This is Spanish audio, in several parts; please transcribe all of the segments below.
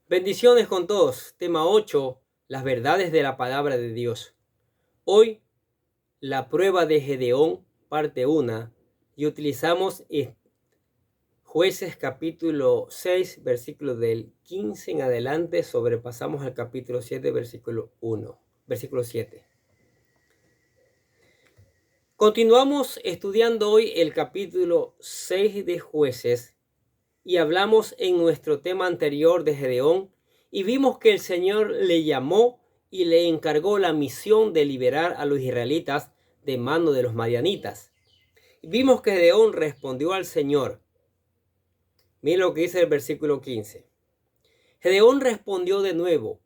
Bendiciones con todos. Tema 8. Las verdades de la palabra de Dios. Hoy, la prueba de Gedeón, parte 1. Y utilizamos Jueces capítulo 6, versículo del 15 en adelante. Sobrepasamos al capítulo 7, versículo 7. Continuamos estudiando hoy el capítulo 6 de Jueces. Y hablamos en nuestro tema anterior de Gedeón y vimos que el Señor le llamó y le encargó la misión de liberar a los israelitas de mano de los madianitas. Vimos que Gedeón respondió al Señor. Miren lo que dice el versículo 15. Gedeón respondió de nuevo: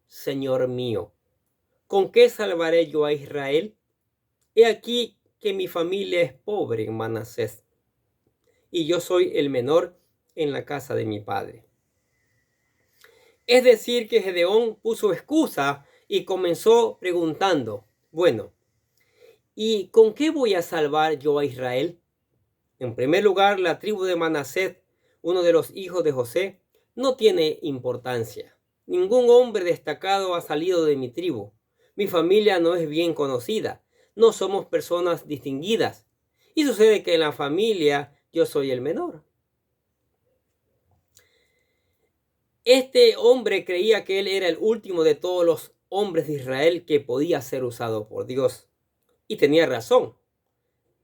Señor mío, ¿con qué salvaré yo a Israel? He aquí que mi familia es pobre en Manasés, y yo soy el menor en la casa de mi padre. Es decir, que Gedeón puso excusa y comenzó preguntando: bueno, ¿y con qué voy a salvar yo a Israel? En primer lugar, la tribu de Manasés, uno de los hijos de José, no tiene importancia. Ningún hombre destacado ha salido de mi tribu. Mi familia no es bien conocida. No somos personas distinguidas. Y sucede que en la familia yo soy el menor. Este hombre creía que él era el último de todos los hombres de Israel que podía ser usado por Dios. Y tenía razón.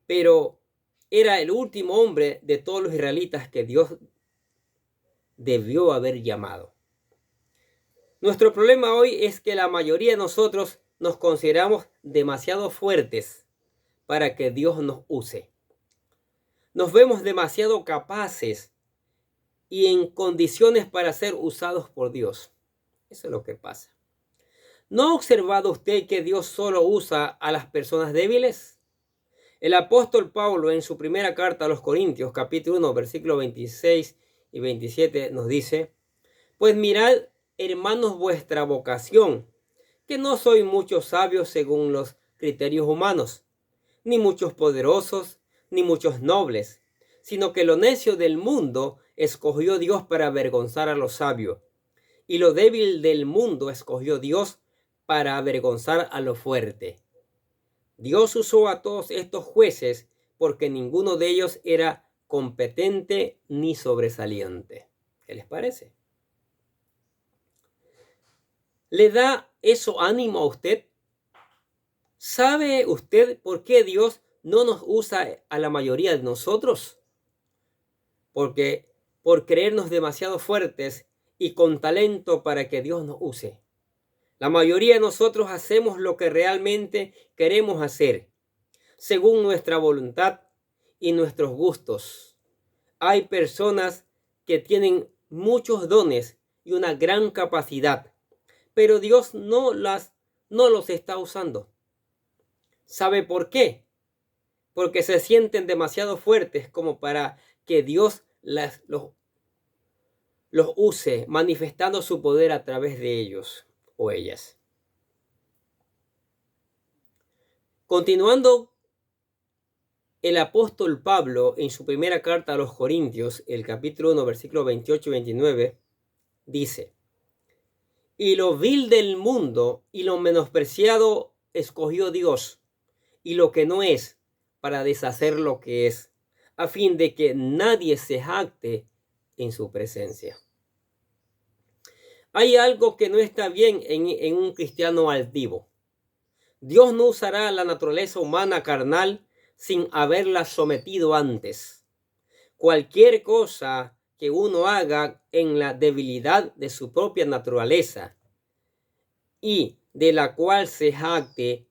Pero era el último hombre de todos los israelitas que Dios debió haber llamado. Nuestro problema hoy es que la mayoría de nosotros nos consideramos demasiado fuertes para que Dios nos use. Nos vemos demasiado capaces y en condiciones para ser usados por Dios. Eso es lo que pasa. ¿No ha observado usted que Dios solo usa a las personas débiles? El apóstol Pablo en su primera carta a los Corintios, capítulo 1, versículos 26 y 27 nos dice: pues mirad, hermanos, vuestra vocación, que no sois muchos sabios según los criterios humanos, ni muchos poderosos, ni muchos nobles, sino que lo necio del mundo escogió Dios para avergonzar a los sabios, y lo débil del mundo escogió Dios para avergonzar a lo fuerte. Dios usó a todos estos jueces porque ninguno de ellos era competente ni sobresaliente. ¿Qué les parece? ¿Le da eso ánimo a usted? ¿Sabe usted por qué Dios no nos usa a la mayoría de nosotros? Porque por creernos demasiado fuertes y con talento para que Dios nos use. La mayoría de nosotros hacemos lo que realmente queremos hacer, según nuestra voluntad y nuestros gustos. Hay personas que tienen muchos dones y una gran capacidad, pero Dios no los está usando. ¿Sabe por qué? Porque se sienten demasiado fuertes como para que Dios los use, manifestando su poder a través de ellos o ellas. Continuando, el apóstol Pablo en su primera carta a los Corintios, el capítulo 1, versículos 28 y 29, dice: y lo vil del mundo y lo menospreciado escogió Dios, y lo que no es, para deshacer lo que es, a fin de que nadie se jacte en su presencia. Hay algo que no está bien en un cristiano altivo. Dios no usará la naturaleza humana carnal sin haberla sometido antes. Cualquier cosa que uno haga en la debilidad de su propia naturaleza y de la cual se jacte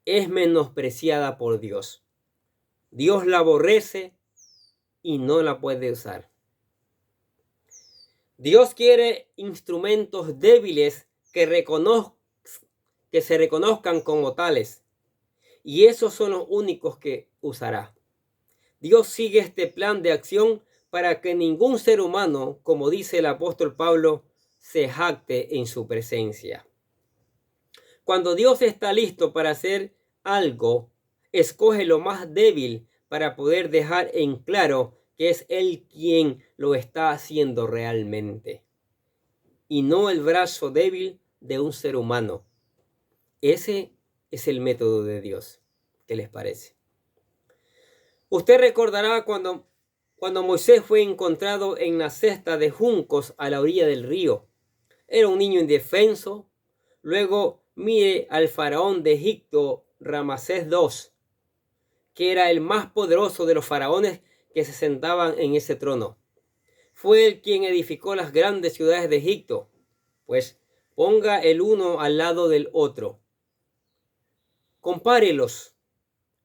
es menospreciada por Dios. Dios la aborrece y no la puede usar. Dios quiere instrumentos débiles que se reconozcan como tales, y esos son los únicos que usará. Dios sigue este plan de acción para que ningún ser humano, como dice el apóstol Pablo, se jacte en su presencia. Cuando Dios está listo para hacer algo, escoge lo más débil para poder dejar en claro que es Él quien lo está haciendo realmente. y no el brazo débil de un ser humano. Ese es el método de Dios. ¿Qué les parece? Usted recordará cuando Moisés fue encontrado en la cesta de juncos a la orilla del río. Era un niño indefenso. Luego mire al faraón de Egipto, Ramsés II, que era el más poderoso de los faraones que se sentaban en ese trono. Fue él quien edificó las grandes ciudades de Egipto. Pues ponga el uno al lado del otro. Compárelos.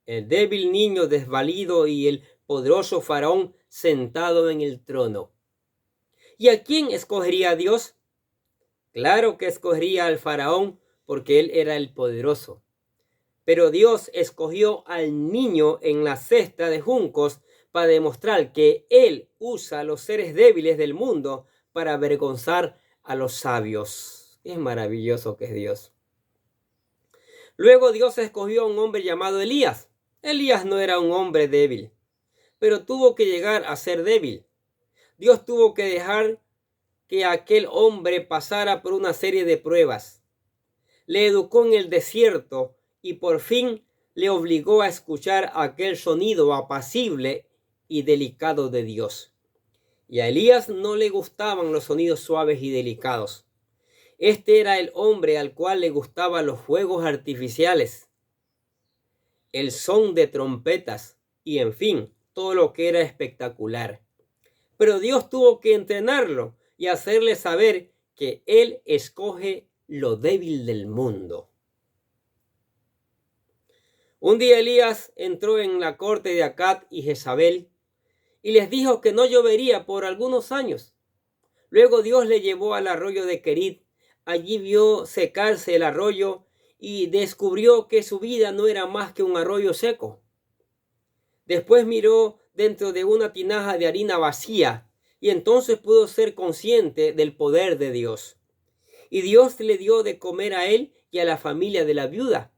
El débil niño desvalido y el poderoso faraón sentado en el trono. ¿Y a quién escogería Dios? Claro que escogería al faraón porque él era el poderoso. Pero Dios escogió al niño en la cesta de juncos para demostrar que él usa a los seres débiles del mundo para avergonzar a los sabios. Es maravilloso que es Dios. Luego Dios escogió a un hombre llamado Elías. Elías no era un hombre débil, pero tuvo que llegar a ser débil. Dios tuvo que dejar que aquel hombre pasara por una serie de pruebas. Le educó en el desierto y por fin le obligó a escuchar aquel sonido apacible y delicado de Dios. Y a Elías no le gustaban los sonidos suaves y delicados. Este era el hombre al cual le gustaban los fuegos artificiales, el son de trompetas y, en fin, todo lo que era espectacular. Pero Dios tuvo que entrenarlo y hacerle saber que Él escoge lo débil del mundo. Un día Elías entró en la corte de Acab y Jezabel y les dijo que no llovería por algunos años. Luego Dios le llevó al arroyo de Querit. Allí vio secarse el arroyo y descubrió que su vida no era más que un arroyo seco. Después miró dentro de una tinaja de harina vacía y entonces pudo ser consciente del poder de Dios. Y Dios le dio de comer a él y a la familia de la viuda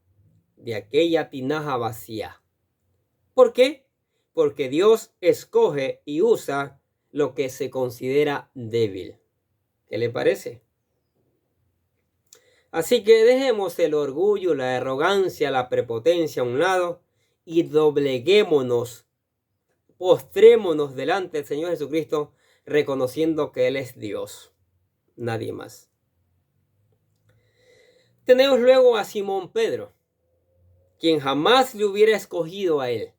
de aquella tinaja vacía. ¿Por qué? Porque Dios escoge y usa lo que se considera débil. ¿Qué le parece? Así que dejemos el orgullo, la arrogancia, la prepotencia a un lado y dobleguémonos, postrémonos delante del Señor Jesucristo, reconociendo que Él es Dios, nadie más. Tenemos luego a Simón Pedro, quien jamás le hubiera escogido a él,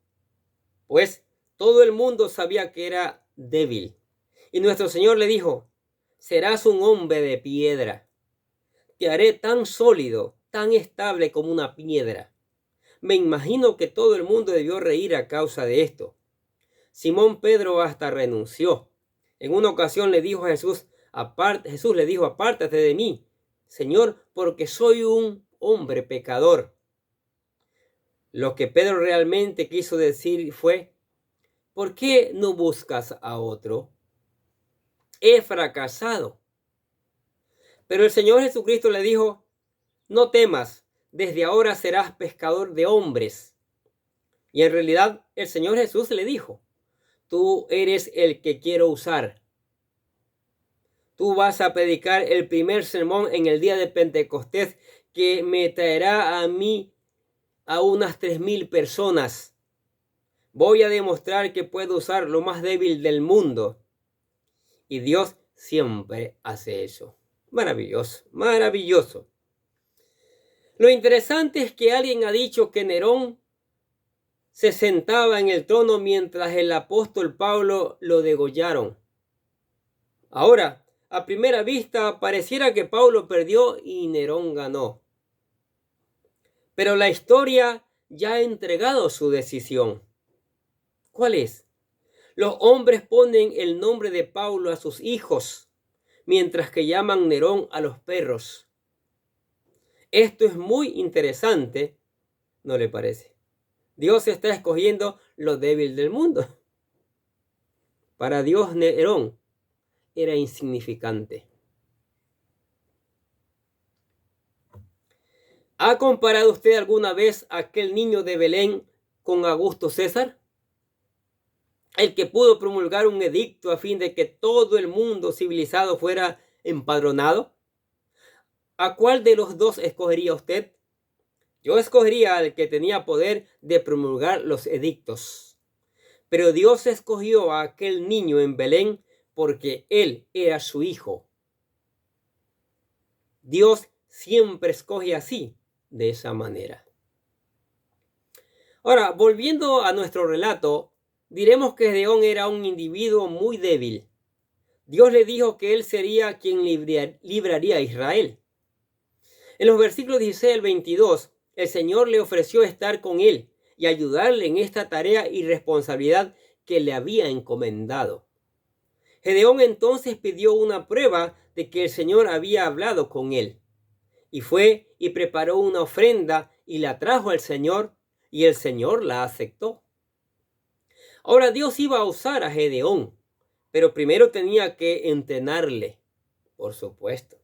pues todo el mundo sabía que era débil. Y nuestro Señor le dijo: serás un hombre de piedra. Te haré tan sólido, tan estable como una piedra. Me imagino que todo el mundo debió reír a causa de esto. Simón Pedro hasta renunció. En una ocasión le dijo a Jesús le dijo: apártate de mí, Señor, porque soy un hombre pecador. Lo que Pedro realmente quiso decir fue: ¿por qué no buscas a otro? He fracasado. Pero el Señor Jesucristo le dijo: no temas, desde ahora serás pescador de hombres. Y en realidad el Señor Jesús le dijo: tú eres el que quiero usar. Tú vas a predicar el primer sermón en el día de Pentecostés que me traerá a mí a unas 3,000 personas. Voy a demostrar que puedo usar lo más débil del mundo. Y Dios siempre hace eso. Maravilloso, maravilloso. Lo interesante es que alguien ha dicho que Nerón se sentaba en el trono mientras el apóstol Pablo lo degollaron. Ahora, a primera vista, pareciera que Pablo perdió y Nerón ganó. Pero la historia ya ha entregado su decisión. ¿Cuál es? Los hombres ponen el nombre de Pablo a sus hijos, mientras que llaman Nerón a los perros. Esto es muy interesante, ¿no le parece? Dios está escogiendo lo débil del mundo. Para Dios, Nerón era insignificante. ¿Ha comparado usted alguna vez a aquel niño de Belén con Augusto César? El que pudo promulgar un edicto a fin de que todo el mundo civilizado fuera empadronado? ¿A cuál de los dos escogería usted? Yo escogería al que tenía poder de promulgar los edictos. Pero Dios escogió a aquel niño en Belén porque él era su hijo. Dios siempre escoge así, de esa manera. Ahora, volviendo a nuestro relato, diremos que Gedeón era un individuo muy débil. Dios le dijo que él sería quien libraría a Israel. En los versículos 16 al 22, el Señor le ofreció estar con él y ayudarle en esta tarea y responsabilidad que le había encomendado. Gedeón entonces pidió una prueba de que el Señor había hablado con él. Y fue y preparó una ofrenda y la trajo al Señor, y el Señor la aceptó. Ahora Dios iba a usar a Gedeón, pero primero tenía que entrenarle, por supuesto.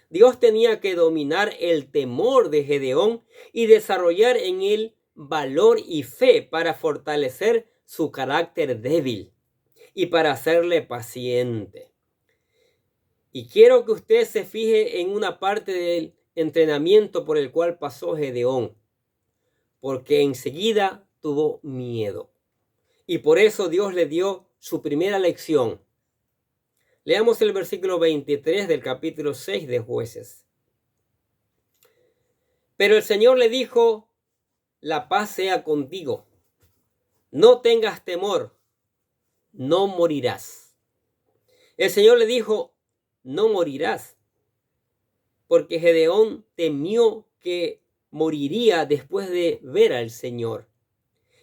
Dios tenía que dominar el temor de Gedeón y desarrollar en él valor y fe para fortalecer su carácter débil y para hacerle paciente. Y quiero que usted se fije en una parte del entrenamiento por el cual pasó Gedeón, porque enseguida tuvo miedo. Y por eso Dios le dio su primera lección. Leamos el versículo 23 del capítulo 6 de Jueces. Pero el Señor le dijo: la paz sea contigo. No tengas temor, no morirás. El Señor le dijo: no morirás, porque Gedeón temió que moriría después de ver al Señor.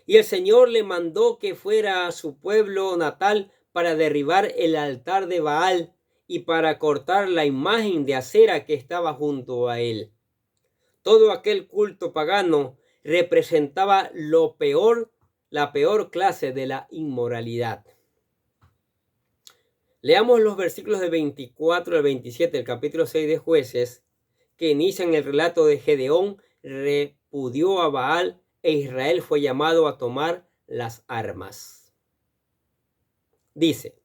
Y el Señor le mandó que fuera a su pueblo natal para derribar el altar de Baal y para cortar la imagen de acera que estaba junto a él. Todo aquel culto pagano representaba la peor clase de la inmoralidad. Leamos los versículos de 24 al 27 del capítulo 6 de Jueces, que inician el relato de Gedeón repudió a Baal e Israel fue llamado a tomar las armas. Dice: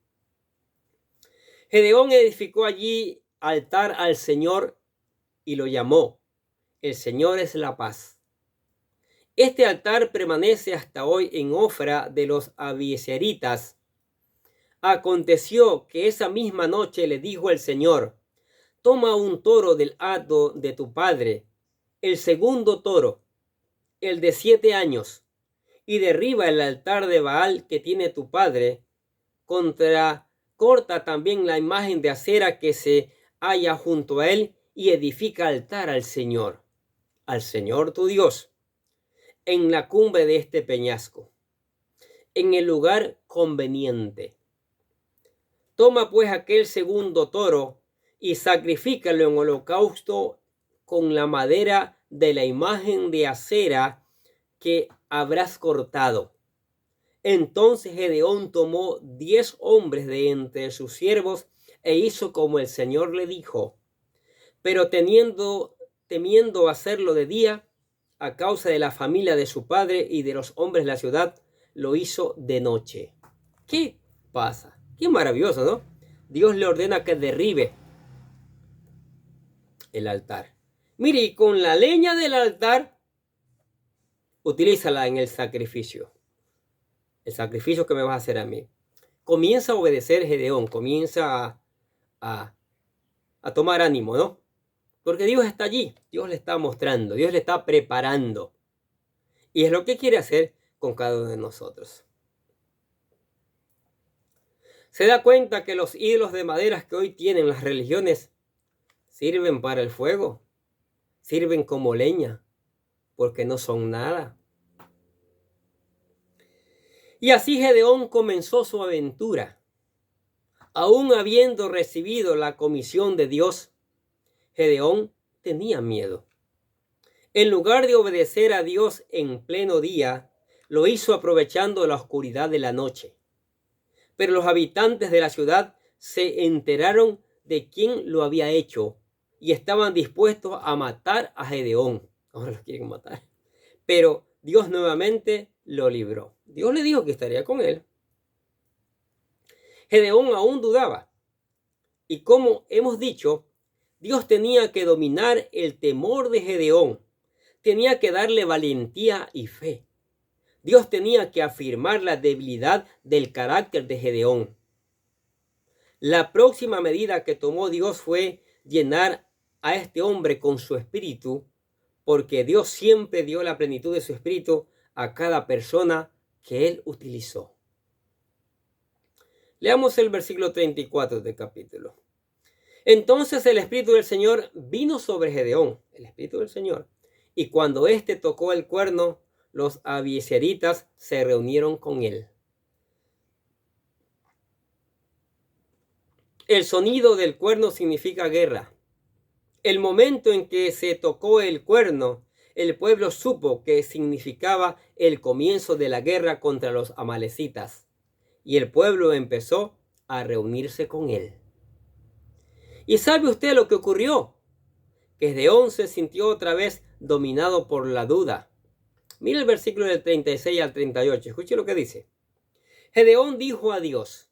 Gedeón edificó allí altar al Señor y lo llamó: el Señor es la paz. Este altar permanece hasta hoy en Ofra de los abiezeritas. Aconteció que esa misma noche le dijo el Señor: toma un toro del hato de tu padre, el segundo toro, el de 7 años, y derriba el altar de Baal que tiene tu padre, corta también la imagen de acera que se halla junto a él, y edifica altar al Señor tu Dios, en la cumbre de este peñasco, en el lugar conveniente. Toma pues aquel segundo toro y sacrifícalo en holocausto con la madera de la imagen de acera que habrás cortado. Entonces Gedeón tomó 10 hombres de entre sus siervos e hizo como el Señor le dijo. Pero temiendo hacerlo de día, a causa de la familia de su padre y de los hombres de la ciudad, lo hizo de noche. ¿Qué pasa? Qué maravilloso, ¿no? Dios le ordena que derribe el altar. Mire, y con la leña del altar, utilízala en el sacrificio. El sacrificio que me vas a hacer a mí. Comienza a obedecer Gedeón, comienza a tomar ánimo, ¿no? Porque Dios está allí, Dios le está mostrando, Dios le está preparando. Y es lo que quiere hacer con cada uno de nosotros. Se da cuenta que los ídolos de madera que hoy tienen las religiones sirven para el fuego, sirven como leña, porque no son nada. Y así Gedeón comenzó su aventura. Aún habiendo recibido la comisión de Dios, Gedeón tenía miedo. En lugar de obedecer a Dios en pleno día, lo hizo aprovechando la oscuridad de la noche. Pero los habitantes de la ciudad se enteraron de quién lo había hecho y estaban dispuestos a matar a Gedeón. Ahora lo quieren matar. Pero Dios nuevamente lo libró. Dios le dijo que estaría con él. Gedeón aún dudaba. Y como hemos dicho, Dios tenía que dominar el temor de Gedeón, tenía que darle valentía y fe. Dios tenía que afirmar la debilidad del carácter de Gedeón. La próxima medida que tomó Dios fue llenar a este hombre con su espíritu, porque Dios siempre dio la plenitud de su espíritu a cada persona que él utilizó. Leamos el versículo 34 del capítulo. Entonces el espíritu del Señor vino sobre Gedeón, el espíritu del Señor, y cuando éste tocó el cuerno, los abiezeritas se reunieron con él. El sonido del cuerno significa guerra. El momento en que se tocó el cuerno, el pueblo supo que significaba el comienzo de la guerra contra los amalecitas, y el pueblo empezó a reunirse con él. ¿Y sabe usted lo que ocurrió? Que Gedeón se sintió otra vez dominado por la duda. Mira el versículo del 36 al 38. Escuche lo que dice. Gedeón dijo a Dios: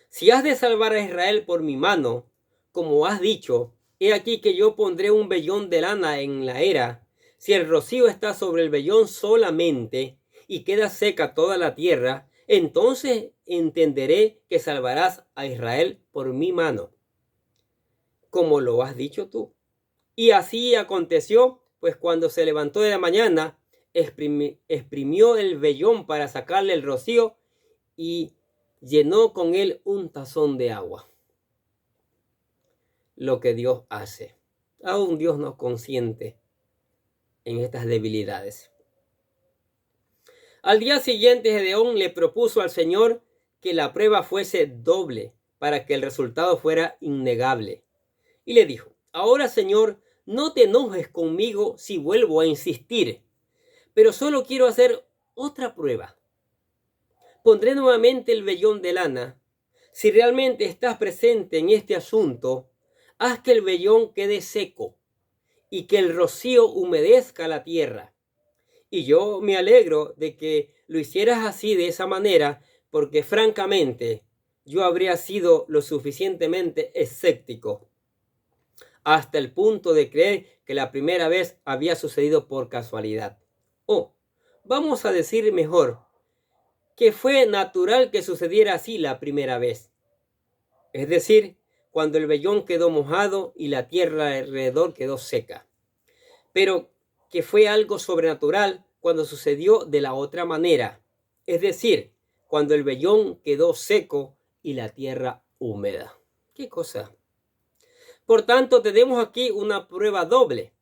si has de salvar a Israel por mi mano, como has dicho, he aquí que yo pondré un vellón de lana en la era. Si el rocío está sobre el vellón solamente y queda seca toda la tierra, entonces entenderé que salvarás a Israel por mi mano, como lo has dicho tú. Y así aconteció, pues cuando se levantó de la mañana, exprimió el vellón para sacarle el rocío y llenó con él un tazón de agua. Lo que Dios hace. Aún Dios nos consiente en estas debilidades. Al día siguiente, Gedeón le propuso al Señor que la prueba fuese doble para que el resultado fuera innegable. Y le dijo: ahora, Señor, no te enojes conmigo si vuelvo a insistir, pero solo quiero hacer otra prueba. Pondré nuevamente el vellón de lana. Si realmente estás presente en este asunto, haz que el vellón quede seco y que el rocío humedezca la tierra. Y yo me alegro de que lo hicieras así, de esa manera, porque francamente yo habría sido lo suficientemente escéptico hasta el punto de creer que la primera vez había sucedido por casualidad. O, vamos a decir mejor, que fue natural que sucediera así la primera vez. Es decir, cuando el vellón quedó mojado y la tierra alrededor quedó seca. Pero que fue algo sobrenatural cuando sucedió de la otra manera. Es decir, cuando el vellón quedó seco y la tierra húmeda. ¿Qué cosa? Por tanto, tenemos aquí una prueba doble.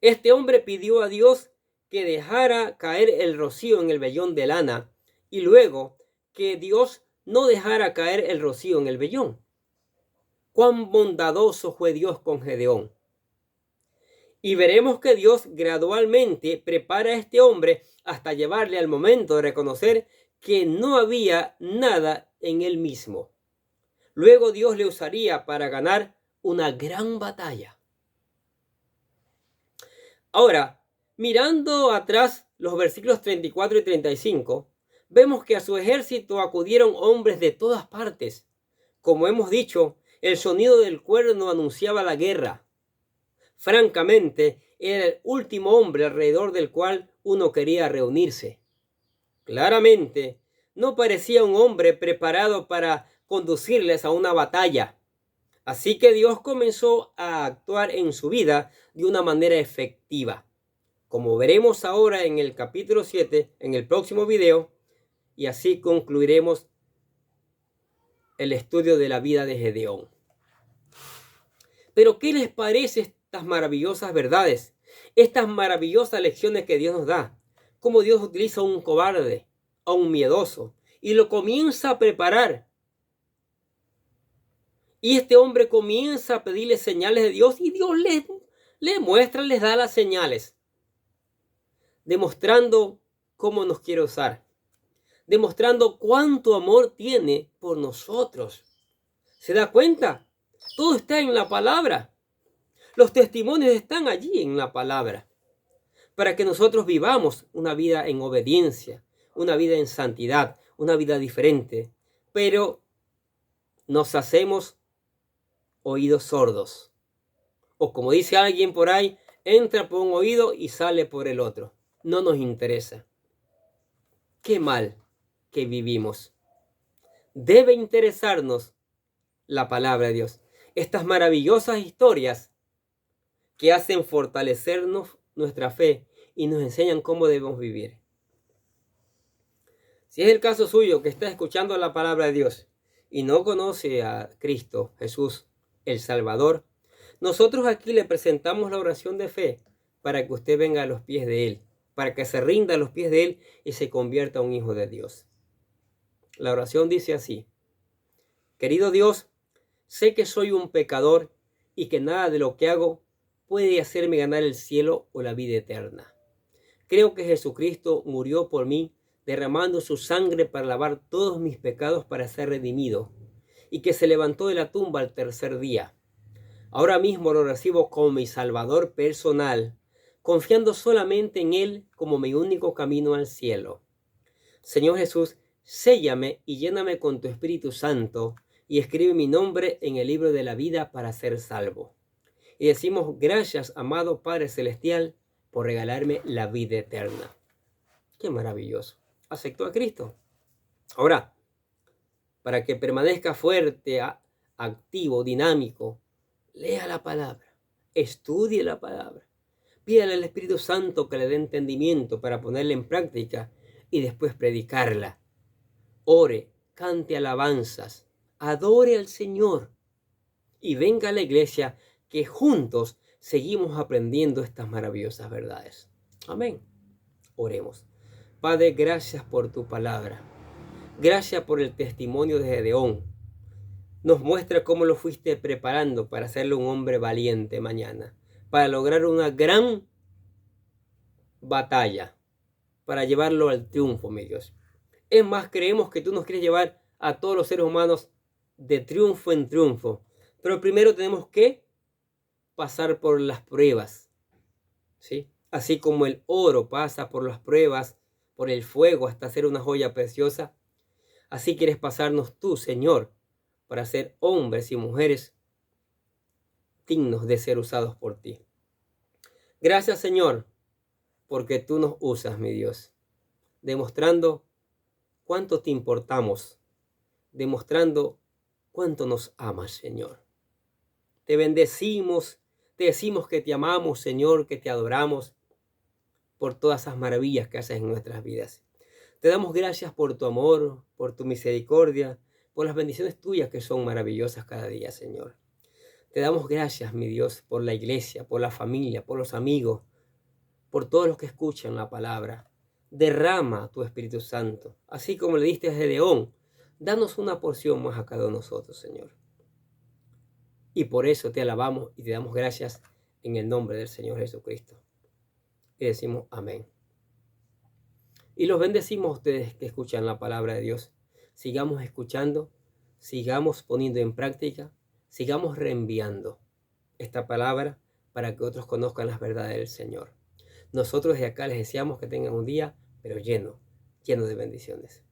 Este hombre pidió a Dios que dejara caer el rocío en el vellón de lana y luego que Dios no dejara caer el rocío en el vellón. Cuán bondadoso fue Dios con Gedeón. Y veremos que Dios gradualmente prepara a este hombre hasta llevarle al momento de reconocer que no había nada en él mismo. Luego Dios le usaría para ganar una gran batalla. Ahora, mirando atrás los versículos 34 y 35, vemos que a su ejército acudieron hombres de todas partes. Como hemos dicho, el sonido del cuerno anunciaba la guerra. Francamente, era el último hombre alrededor del cual uno quería reunirse. Claramente, no parecía un hombre preparado para conducirles a una batalla. Así que Dios comenzó a actuar en su vida de una manera efectiva. Como veremos ahora en el capítulo 7, en el próximo video, y así concluiremos el estudio de la vida de Gedeón. Pero ¿qué les parece estas maravillosas verdades? Estas maravillosas lecciones que Dios nos da. Cómo Dios utiliza a un cobarde, a un miedoso, y lo comienza a preparar. Y este hombre comienza a pedirle señales de Dios y Dios le muestra, les da las señales, demostrando cómo nos quiere usar, demostrando cuánto amor tiene por nosotros. ¿Se da cuenta? Todo está en la palabra. Los testimonios están allí en la palabra, para que nosotros vivamos una vida en obediencia, una vida en santidad, una vida diferente. Pero nos hacemos oídos sordos. O como dice alguien por ahí, entra por un oído y sale por el otro. No nos interesa. Qué mal que vivimos. Debe interesarnos la palabra de Dios. Estas maravillosas historias que hacen fortalecernos nuestra fe y nos enseñan cómo debemos vivir. Si es el caso suyo que está escuchando la palabra de Dios y no conoce a Cristo, Jesús, el Salvador, nosotros aquí le presentamos la oración de fe para que usted venga a los pies de Él, para que se rinda a los pies de Él y se convierta en un hijo de Dios. La oración dice así: querido Dios, sé que soy un pecador y que nada de lo que hago puede hacerme ganar el cielo o la vida eterna. Creo que Jesucristo murió por mí, derramando su sangre para lavar todos mis pecados para ser redimido, y que se levantó de la tumba al tercer día. Ahora mismo lo recibo como mi Salvador personal, confiando solamente en Él como mi único camino al cielo. Señor Jesús, séllame y lléname con tu Espíritu Santo y escribe mi nombre en el libro de la vida para ser salvo. Y decimos gracias, amado Padre Celestial, por regalarme la vida eterna. Qué maravilloso. Aceptó a Cristo. Ahora, para que permanezca fuerte, activo, dinámico, lea la palabra, estudie la palabra, pídale al Espíritu Santo que le dé entendimiento para ponerla en práctica y después predicarla. Ore, cante alabanzas, adore al Señor y venga a la iglesia que juntos seguimos aprendiendo estas maravillosas verdades. Amén. Oremos. Padre, gracias por tu palabra. Gracias por el testimonio de Gedeón. Nos muestra cómo lo fuiste preparando para hacerle un hombre valiente mañana, para lograr una gran batalla, para llevarlo al triunfo, mi Dios. Es más, creemos que tú nos quieres llevar a todos los seres humanos de triunfo en triunfo. Pero primero tenemos que pasar por las pruebas, ¿sí? Así como el oro pasa por las pruebas, por el fuego hasta ser una joya preciosa, así quieres pasarnos tú, Señor, para ser hombres y mujeres dignos de ser usados por ti. Gracias, Señor, porque tú nos usas, mi Dios, demostrando cuánto te importamos, demostrando cuánto nos amas, Señor. Te bendecimos, te decimos que te amamos, Señor, que te adoramos por todas esas maravillas que haces en nuestras vidas. Te damos gracias por tu amor, por tu misericordia, por las bendiciones tuyas que son maravillosas cada día, Señor. Te damos gracias, mi Dios, por la iglesia, por la familia, por los amigos, por todos los que escuchan la palabra. Derrama tu Espíritu Santo, así como le diste a Gedeón. Danos una porción más a cada uno de nosotros, Señor. Y por eso te alabamos y te damos gracias en el nombre del Señor Jesucristo. Y decimos amén. Y los bendecimos a ustedes que escuchan la palabra de Dios. Sigamos escuchando, sigamos poniendo en práctica, sigamos reenviando esta palabra para que otros conozcan las verdades del Señor. Nosotros de acá les deseamos que tengan un día, pero lleno de bendiciones.